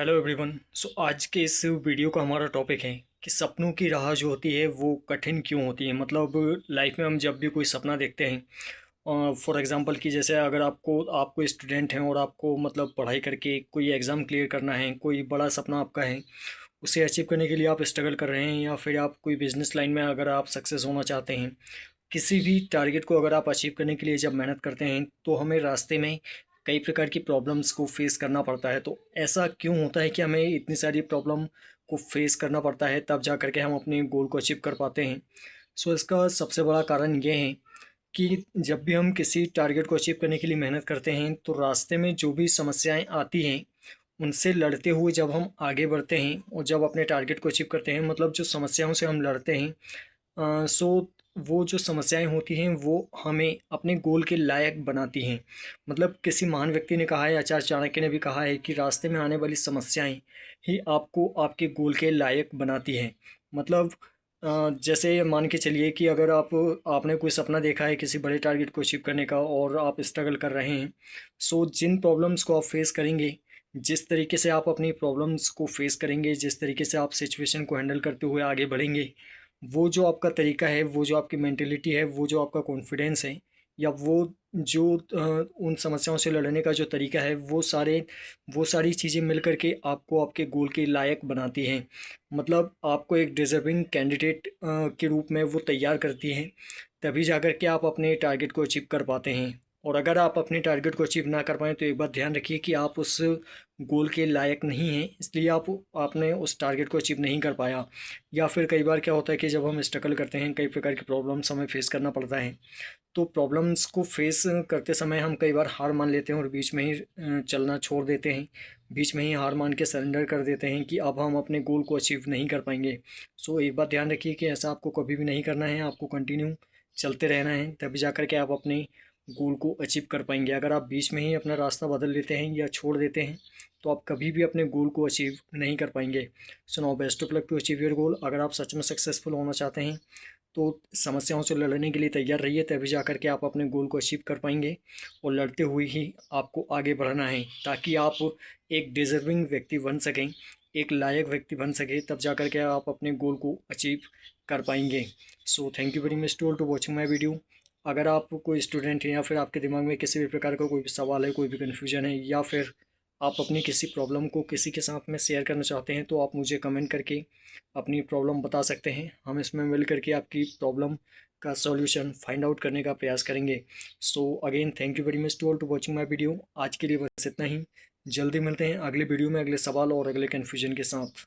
Hello everyone. आज के इस वीडियो का हमारा टॉपिक है कि सपनों की राह जो होती है वो कठिन क्यों होती है। मतलब लाइफ में हम जब भी कोई सपना देखते हैं, फॉर एग्जांपल कि जैसे अगर आप कोई स्टूडेंट हैं और आपको मतलब पढ़ाई करके कोई एग्ज़ाम क्लियर करना है, कोई बड़ा सपना आपका है, उसे अचीव करने के लिए आप स्ट्रगल कर रहे हैं, या फिर आप कोई बिजनेस लाइन में अगर आप सक्सेस होना चाहते हैं, किसी भी टारगेट को अगर आप अचीव करने के लिए जब मेहनत करते हैं तो हमें रास्ते में कई प्रकार की प्रॉब्लम्स को फेस करना पड़ता है। तो ऐसा क्यों होता है कि हमें इतनी सारी प्रॉब्लम को फेस करना पड़ता है तब जा कर के हम अपने गोल को अचीव कर पाते हैं। इसका सबसे बड़ा कारण ये है कि जब भी हम किसी टारगेट को अचीव करने के लिए मेहनत करते हैं तो रास्ते में जो भी समस्याएं आती हैं उनसे लड़ते हुए जब हम आगे बढ़ते हैं और जब अपने टारगेट को अचीव करते हैं, मतलब जो समस्याओं से हम लड़ते हैं, वो जो समस्याएं होती हैं वो हमें अपने गोल के लायक बनाती हैं। मतलब किसी महान व्यक्ति ने कहा है, आचार्य चाणक्य ने भी कहा है कि रास्ते में आने वाली समस्याएं ही आपको आपके गोल के लायक बनाती हैं। मतलब जैसे मान के चलिए कि अगर आपने कोई सपना देखा है किसी बड़े टारगेट को अचीव करने का और आप स्ट्रगल कर रहे हैं, जिन प्रॉब्लम्स को आप फेस करेंगे, जिस तरीके से आप अपनी प्रॉब्लम्स को फेस करेंगे, जिस तरीके से आप सिचुएशन को हैंडल करते हुए आगे बढ़ेंगे, वो जो आपका तरीका है, वो जो आपकी मेंटेलिटी है, वो जो आपका कॉन्फिडेंस है, या वो जो उन समस्याओं से लड़ने का जो तरीका है, वो सारी चीज़ें मिल कर के आपको आपके गोल के लायक बनाती हैं। मतलब आपको एक डिज़र्विंग कैंडिडेट के रूप में वो तैयार करती हैं। तभी जा कर के आप अपने टारगेट को अचीव कर पाते हैं। और अगर आप अपने टारगेट को अचीव ना कर पाएँ तो एक बात ध्यान रखिए कि आप उस गोल के लायक नहीं हैं, इसलिए आपने उस टारगेट को अचीव नहीं कर पाया। या फिर कई बार क्या होता है कि जब हम स्ट्रगल करते हैं, कई प्रकार की प्रॉब्लम्स हमें फेस करना पड़ता है, तो प्रॉब्लम्स को फेस करते समय हम कई बार हार मान लेते हैं और बीच में ही चलना छोड़ देते हैं। बीच में ही हार मान के सरेंडर कर देते हैं कि अब हम अपने गोल को अचीव नहीं कर पाएंगे। एक बात ध्यान रखिए कि ऐसा आपको कभी भी नहीं करना है। आपको कंटिन्यू चलते रहना है, तभी जा कर के आप अपने गोल को अचीव कर पाएंगे। अगर आप बीच में ही अपना रास्ता बदल लेते हैं या छोड़ देते हैं तो आप कभी भी अपने गोल को अचीव नहीं कर पाएंगे। Now best of luck to achieve your goal. अगर आप सच में सक्सेसफुल होना चाहते हैं तो समस्याओं से लड़ने के लिए तैयार रहिए, तभी जा कर के आप अपने गोल को अचीव कर पाएंगे। और लड़ते हुए ही आपको आगे बढ़ना है ताकि आप एक डिज़र्विंग व्यक्ति बन सकें, एक लायक व्यक्ति बन सके, तब जा कर के आप अपने गोल को अचीव कर पाएंगे। Thank you very much to all to watching my video. अगर आप कोई स्टूडेंट हैं या फिर आपके दिमाग में किसी भी प्रकार का कोई भी सवाल है, कोई भी कन्फ्यूजन है, या फिर आप अपनी किसी प्रॉब्लम को किसी के साथ में शेयर करना चाहते हैं, तो आप मुझे कमेंट करके अपनी प्रॉब्लम बता सकते हैं। हम इसमें मिल करके आपकी प्रॉब्लम का सॉल्यूशन फाइंड आउट करने का प्रयास करेंगे। Again thank you very much to all to watching my video. आज के लिए बस इतना ही। जल्दी मिलते हैं अगले वीडियो में, अगले सवाल और अगले कन्फ्यूजन के साथ।